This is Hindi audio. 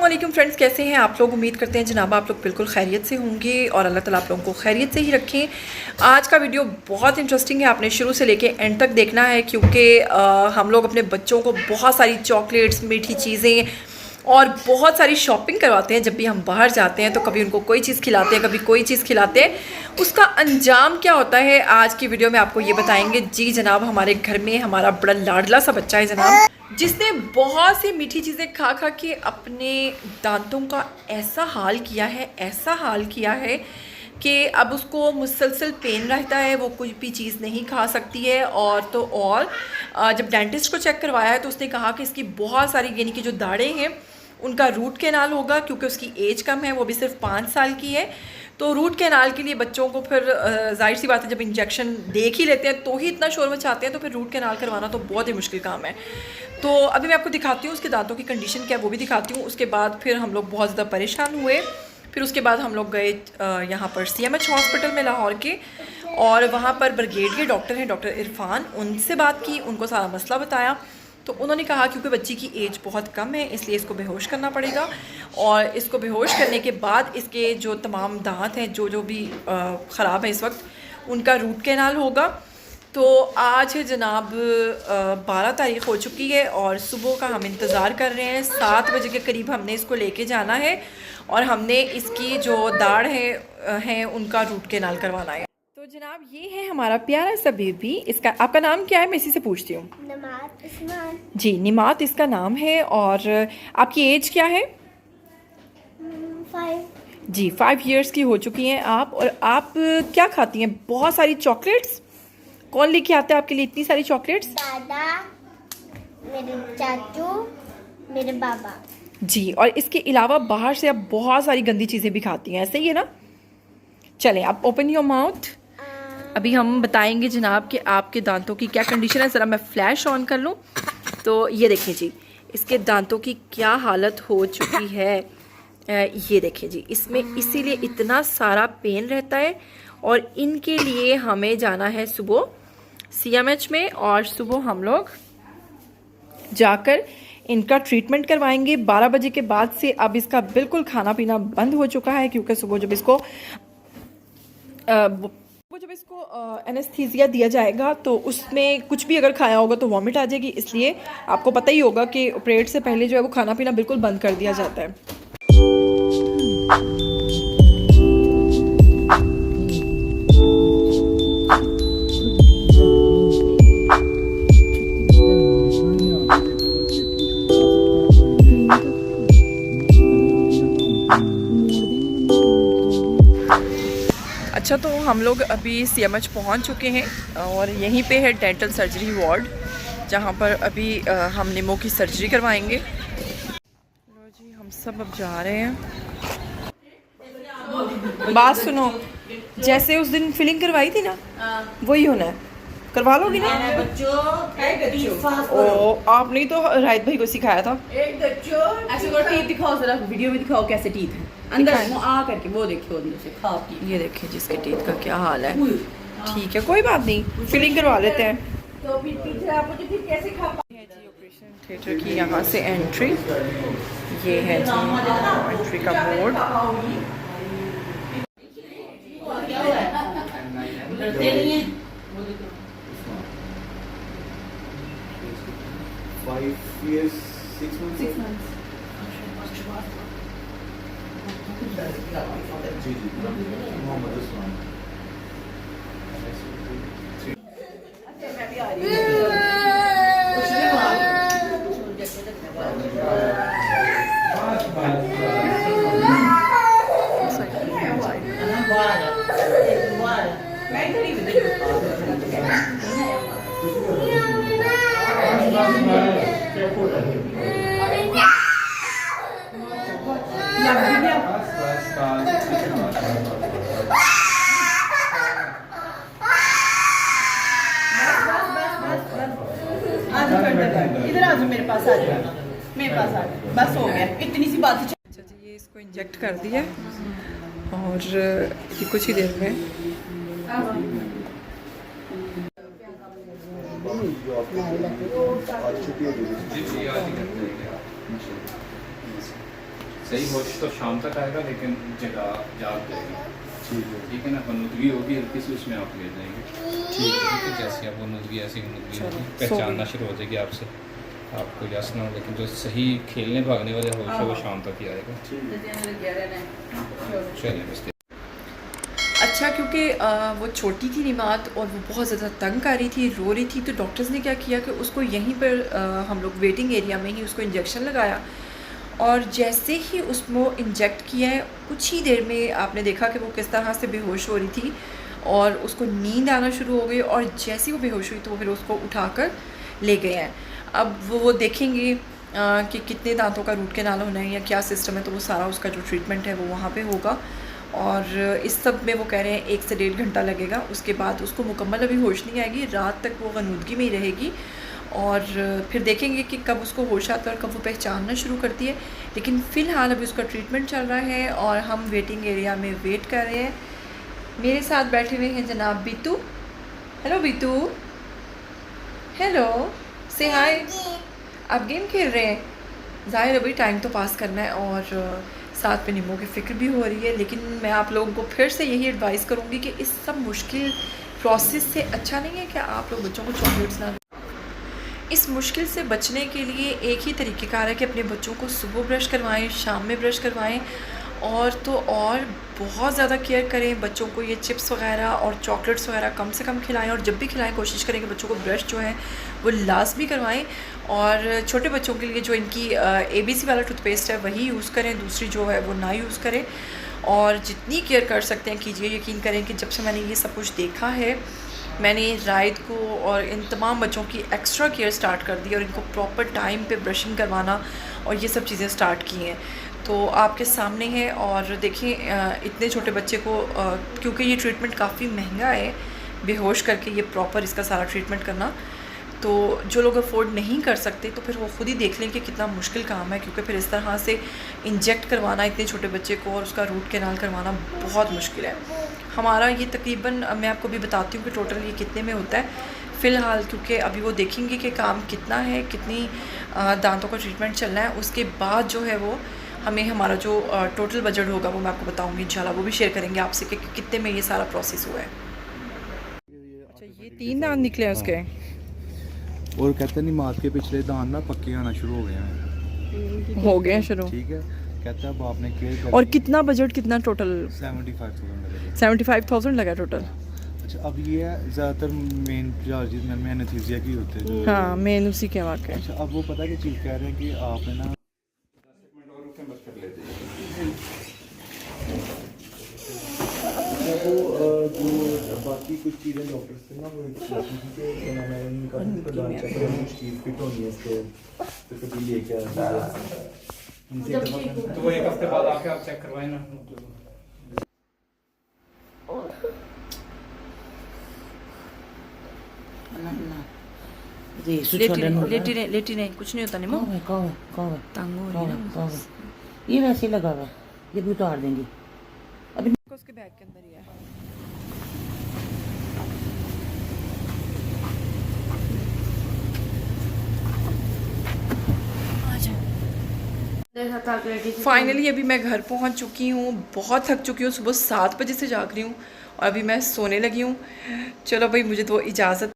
वालेकुम फ्रेंड्स, कैसे हैं आप लोग। उम्मीद करते हैं जनाब आप लोग बिल्कुल खैरियत से होंगे और अल्लाह ताला आप लोगों को खैरियत से ही रखें। आज का वीडियो बहुत इंटरेस्टिंग है, आपने शुरू से लेके एंड तक देखना है क्योंकि हम लोग अपने बच्चों को बहुत सारी चॉकलेट्स, मीठी चीज़ें और बहुत सारी शॉपिंग करवाते हैं। जब भी हम बाहर जाते हैं तो कभी उनको कोई चीज़ खिलाते हैं, कभी कोई चीज़ खिलाते हैं। उसका अंजाम क्या होता है आज की वीडियो में आपको ये बताएंगे। जी जनाब, हमारे घर में हमारा बड़ा लाडला सा बच्चा है जनाब, जिसने बहुत सी मीठी चीज़ें खा खा के अपने दांतों का ऐसा हाल किया है कि अब उसको मुसलसल पेन रहता है, वो कुछ भी चीज़ नहीं खा सकती है। और तो और जब डेंटिस्ट को चेक करवाया है तो उसने कहा कि इसकी बहुत सारी यानी कि जो दाढ़ें हैं उनका रूट कैनाल होगा, क्योंकि उसकी एज कम है, वो भी सिर्फ 5 साल की है। तो रूट कैनाल के लिए बच्चों को फिर जाहिर सी बात है, जब इंजेक्शन देख ही लेते हैं तो ही इतना शोर मचाते हैं, तो फिर रूट कैनाल करवाना तो बहुत ही मुश्किल काम है। तो अभी मैं आपको दिखाती हूँ उसके दांतों की कंडीशन क्या है, वो भी दिखाती हूँ। उसके बाद फिर हम लोग बहुत ज़्यादा परेशान हुए। फिर उसके बाद हम लोग गए यहाँ पर CMH हॉस्पिटल में लाहौर के, और वहाँ पर ब्रिगेडियर डॉक्टर हैं, डॉक्टर इरफान, उनसे बात की, उनको सारा मसला बताया। तो उन्होंने कहा क्योंकि बच्ची की एज बहुत कम है इसलिए इसको बेहोश करना पड़ेगा, और इसको बेहोश करने के बाद इसके जो तमाम दांत हैं जो भी ख़राब है इस वक्त, उनका रूट कैनाल होगा। तो आज जनाब 12 तारीख़ हो चुकी है और सुबह का हम इंतज़ार कर रहे हैं। 7 बजे के करीब हमने इसको लेके जाना है और हमने इसकी जो दाढ़ है उनका रूट कैनाल करवाना है। तो जनाब ये है हमारा प्यारा सा बेबी। इसका आपका नाम क्या है, मैं इसी से पूछती हूँ। निमात। जी निमात इसका नाम है। और आपकी एज क्या है? 5। जी 5 इयर्स की हो चुकी हैं आप। और आप क्या खाती हैं? बहुत सारी चॉकलेट्स। कौन लेके आता है आपके लिए इतनी सारी चॉकलेट्स? दादा, मेरे चाचू, मेरे बाबा। जी, और इसके अलावा बाहर से आप बहुत सारी गंदी चीज़ें भी खाती हैं, ऐसे ही है ना? चलें आप ओपन योर माउथ। अभी हम बताएंगे जनाब कि आपके दांतों की क्या कंडीशन है। ज़रा मैं फ्लैश ऑन कर लूँ तो ये देखें जी, इसके दांतों की क्या हालत हो चुकी है। ये देखें जी, इसमें इसीलिए इतना सारा पेन रहता है। और इनके लिए हमें जाना है सुबह CMH में, और सुबह हम लोग जाकर इनका ट्रीटमेंट करवाएंगे। 12 बजे के बाद से अब इसका बिल्कुल खाना पीना बंद हो चुका है, क्योंकि सुबह जब इसको एनेस्थीसिया दिया जाएगा तो उसमें कुछ भी अगर खाया होगा तो वॉमिट आ जाएगी। इसलिए आपको पता ही होगा कि ऑपरेट से पहले जो है वो खाना पीना बिल्कुल बंद कर दिया जाता है। अच्छा, तो हम लोग अभी CMH पहुंच चुके हैं और यहीं पे है डेंटल सर्जरी वार्ड, जहां पर अभी हम निमो की सर्जरी करवाएंगे। लो जी, हम सब अब जा रहे हैं। बात सुनो, जैसे उस दिन फिलिंग करवाई थी ना, वही होना है। करवा लोगी ना? ओ आपने तो राहित भाई को सिखाया था। ऐसे करो, टीथ दिखाओ जरा, वीडियो में दिखाओ कैसे टीथ है अंदर आ करके, वो देखिए अंदर से खाओ। ये देखिए जिसके टीथ का क्या हाल है। ठीक है, कोई बात नहीं, फिलिंग करवा लेते हैं। तो फिर टीचर आपको टीथ कैसे खा है जी ऑपरेशन थिएटर की यहाँ से एंट्री। ये है जी एंट्री का बोर्ड। इधर आ जाओ, मेरे पास आ जाओ, मेरे पास आ जाओ, बस हो गया, इतनी सी बात। अच्छा जी, ये इसको इंजेक्ट कर दिया और ये कुछ ही देर में सही होश तो शाम तक आएगा, लेकिन जगह जाग जाएगा। ठीक है ना, नुदगी होगी हल्की सी, उसमें आप ले जाएंगे। ठीक है, जैसे आप वो नुदगी ऐसी नुदगी होगी, पहचानना शुरू हो जाएगी आपसे, आपको यस ना हो, लेकिन जो सही खेलने भागने वाले होश है वो शाम तक ही आएगा। चलिए बस। अच्छा, क्योंकि वो छोटी थी निमात और वो बहुत ज़्यादा तंग आ रही थी, रो रही थी, तो डॉक्टर्स ने क्या किया कि उसको यहीं पर हम लोग वेटिंग एरिया में ही उसको इंजेक्शन लगाया। और जैसे ही उसको इंजेक्ट किया है, कुछ ही देर में आपने देखा कि वो किस तरह से बेहोश हो रही थी और उसको नींद आना शुरू हो गई। और जैसे ही वो बेहोश हुई तो फिर उसको उठाकर ले गए हैं। अब वो देखेंगे कि कितने दांतों का रूट कैनाल होना है या क्या सिस्टम है, तो वो सारा उसका जो ट्रीटमेंट है वो वहाँ पे होगा। और इस सब में वो कह रहे हैं 1 से 1.5 घंटा लगेगा। उसके बाद उसको मुकम्मल अभी होश नहीं आएगी, रात तक वो गनूदगी में ही रहेगी। और फिर देखेंगे कि कब उसको होश आता है और कब वो पहचानना शुरू करती है। लेकिन फ़िलहाल अभी उसका ट्रीटमेंट चल रहा है और हम वेटिंग एरिया में वेट कर रहे हैं। मेरे साथ बैठे हुए हैं जनाब बीतू। हेलो बीतू, हेलो, से हाय। आप गेम खेल रहे हैं? ज़ाहिर अभी टाइम तो पास करना है और साथ में निमो की फ़िक्र भी हो रही है। लेकिन मैं आप लोगों को फिर से यही एडवाइस करूँगी कि इस सब मुश्किल प्रोसेस से अच्छा नहीं है कि आप लोग बच्चों को चॉकलेट्स ना। इस मुश्किल से बचने के लिए एक ही तरीक़ेकार है कि अपने बच्चों को सुबह ब्रश करवाएं, शाम में ब्रश करवाएं, और तो और बहुत ज़्यादा केयर करें। बच्चों को ये चिप्स वगैरह और चॉकलेट्स वगैरह कम से कम खिलाएं, और जब भी खिलाएं कोशिश करें कि बच्चों को ब्रश जो है वो लाजमी करवाएं। और छोटे बच्चों के लिए जो इनकी ABC वाला टूथपेस्ट है वही यूज़ करें, दूसरी जो है वो ना यूज़ करें। और जितनी केयर कर सकते हैं कीजिए। यकीन करें कि जब से मैंने ये सब कुछ देखा है, मैंने रायद को और इन तमाम बच्चों की एक्स्ट्रा केयर स्टार्ट कर दी और इनको प्रॉपर टाइम पे ब्रशिंग करवाना और ये सब चीज़ें स्टार्ट की हैं। तो आपके सामने है। और देखिए इतने छोटे बच्चे को क्योंकि ये ट्रीटमेंट काफ़ी महंगा है, बेहोश करके ये प्रॉपर इसका सारा ट्रीटमेंट करना, तो जो लोग अफोर्ड नहीं कर सकते तो फिर वो ख़ुद ही देख लें कि कितना मुश्किल काम है। क्योंकि फिर इस तरह से इंजेक्ट करवाना इतने छोटे बच्चे को और उसका रूट कैनाल करवाना बहुत मुश्किल है। हमारा ये तकरीबन, मैं आपको भी बताती हूँ कि टोटल ये कितने में होता है फ़िलहाल, क्योंकि अभी वो देखेंगे कि काम कितना है, कितनी दांतों का ट्रीटमेंट चलना है। उसके बाद जो है वो हमें हमारा जो टोटल बजट होगा वो मैं आपको बताऊँगी इंशाल्लाह, वो भी शेयर करेंगे आपसे कि कितने में ये सारा प्रोसेस हुआ है। अच्छा, ये 3 दांत निकले हैं उसके, और कहते नहीं मात के पिछले दांत ना पक्के आना शुरू हो गए हैं शुरू। ठीक है, कहता है अब आपने केयर कर और कितना बजट, कितना टोटल? 75,000 लगा टोटल। अच्छा, अब ये है ज़्यादातर मेन चार्जेस में एनेस्थीसिया की होते हैं। हाँ, मेन उसी के वाक़ है। अच्छा, अब वो पता है कि चीज़ कह रहे हैं कि आप है ना वो जो बाकी कुछ चीज़ें डॉक्टर से ना वो फिट होनी है इसके, तो कभी लेके तो वो 1 हफ्ते बाद आके आप चेक करवाएं ना। लेटी नहीं, कुछ नहीं होता निमो, तंग हो रही है ना। ये वैसे लगा हुआ है, ये भी उतार देंगे अभी। उसके बैग के अंदर ही है। फाइनली अभी मैं घर पहुंच चुकी हूँ, बहुत थक चुकी हूँ, सुबह 7 बजे से जाग रही हूँ और अभी मैं सोने लगी हूँ। चलो भाई, मुझे तो इजाज़त।